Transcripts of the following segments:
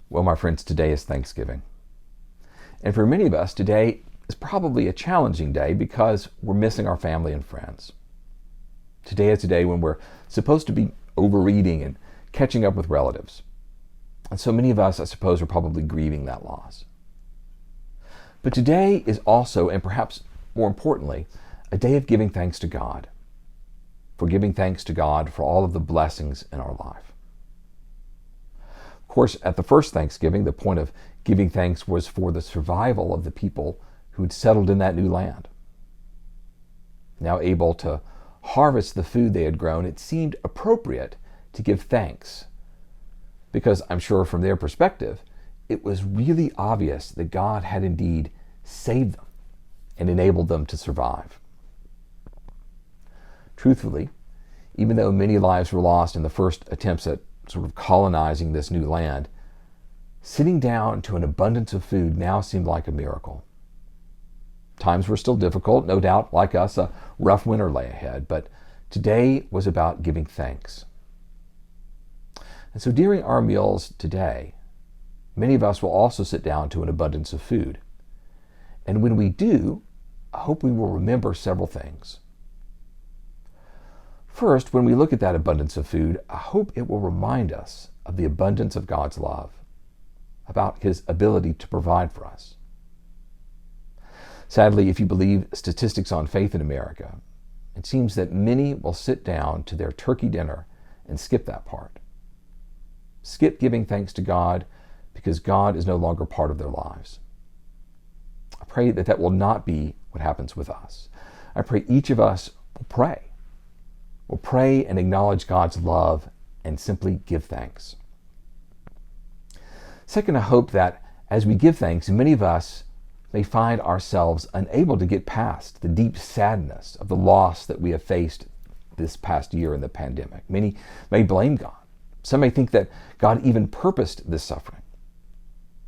Well, my friends, today is Thanksgiving. And for many of us, today is probably a challenging day because we're missing our family and friends. Today is a day when we're supposed to be overeating and catching up with relatives. And so many of us, I suppose, are probably grieving that loss. But today is also, and perhaps more importantly, a day of giving thanks to God. For giving thanks to God for all of the blessings in our life. Of course, at the first Thanksgiving, the point of giving thanks was for the survival of the people who had settled in that new land. Now able to harvest the food they had grown, it seemed appropriate to give thanks. Because I'm sure from their perspective, it was really obvious that God had indeed saved them and enabled them to survive. Truthfully, even though many lives were lost in the first attempts at sort of colonizing this new land, sitting down to an abundance of food now seemed like a miracle. Times were still difficult, no doubt, like us, a rough winter lay ahead, but today was about giving thanks. And so during our meals today, many of us will also sit down to an abundance of food. And when we do, I hope we will remember several things. First, when we look at that abundance of food, I hope it will remind us of the abundance of God's love, about His ability to provide for us. Sadly, if you believe statistics on faith in America, it seems that many will sit down to their turkey dinner and skip that part. Skip giving thanks to God because God is no longer part of their lives. I pray that that will not be what happens with us. I pray each of us will pray. We'll pray and acknowledge God's love and simply give thanks. Second, I hope that as we give thanks, many of us may find ourselves unable to get past the deep sadness of the loss that we have faced this past year in the pandemic. Many may blame God. Some may think that God even purposed this suffering.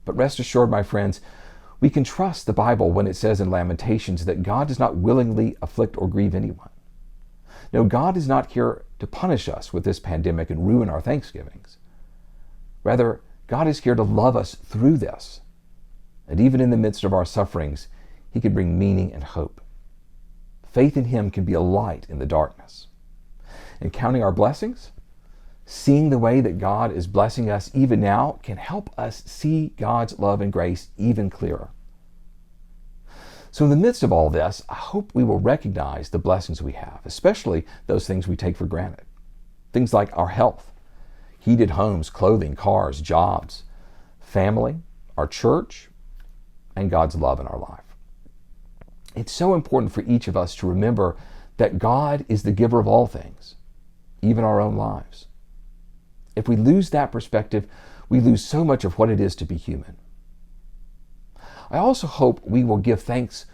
But rest assured, my friends, we can trust the Bible when it says in Lamentations that God does not willingly afflict or grieve anyone. No, God is not here to punish us with this pandemic and ruin our Thanksgivings. Rather, God is here to love us through this. And even in the midst of our sufferings, He can bring meaning and hope. Faith in Him can be a light in the darkness. And counting our blessings, seeing the way that God is blessing us even now, can help us see God's love and grace even clearer. So in the midst of all this, I hope we will recognize the blessings we have, especially those things we take for granted. Things like our health, heated homes, clothing, cars, jobs, family, our church, and God's love in our life. It's so important for each of us to remember that God is the giver of all things, even our own lives. If we lose that perspective, we lose so much of what it is to be human. I also hope we will give thanks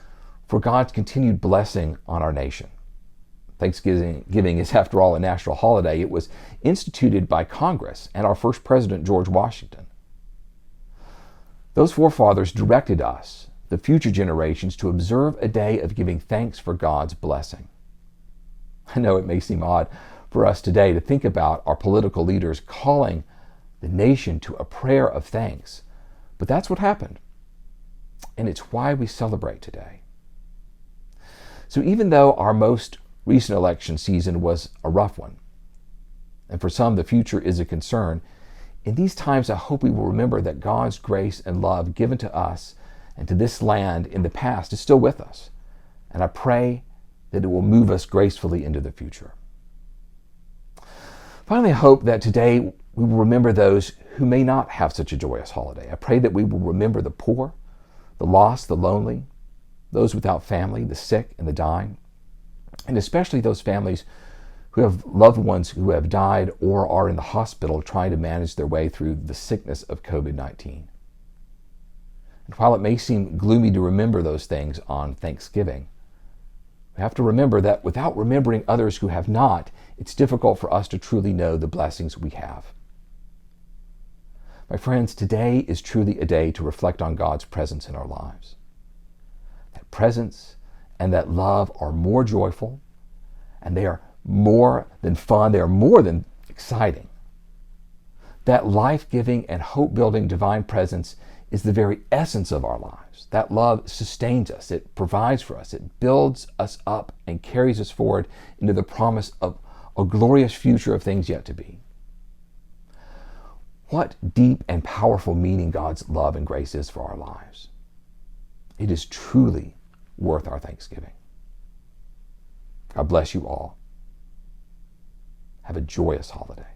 for God's continued blessing on our nation. Thanksgiving is, after all, a national holiday. It was instituted by Congress and our first president, George Washington. Those forefathers directed us, the future generations, to observe a day of giving thanks for God's blessing. I know it may seem odd for us today to think about our political leaders calling the nation to a prayer of thanks, but that's what happened. And it's why we celebrate today. So even though our most recent election season was a rough one, and for some the future is a concern, in these times I hope we will remember that God's grace and love given to us and to this land in the past is still with us. And I pray that it will move us gracefully into the future. Finally, I hope that today we will remember those who may not have such a joyous holiday. I pray that we will remember the poor, the lost, the lonely, those without family, the sick and the dying, and especially those families who have loved ones who have died or are in the hospital trying to manage their way through the sickness of COVID-19. And while it may seem gloomy to remember those things on Thanksgiving, we have to remember that without remembering others who have not, it's difficult for us to truly know the blessings we have. My friends, today is truly a day to reflect on God's presence in our lives. That presence and that love are more joyful, and they are more than fun, they are more than exciting. That life-giving and hope-building divine presence is the very essence of our lives. That love sustains us, it provides for us, it builds us up and carries us forward into the promise of a glorious future of things yet to be. What deep and powerful meaning God's love and grace is for our lives. It is truly worth our thanksgiving. God bless you all. Have a joyous holiday.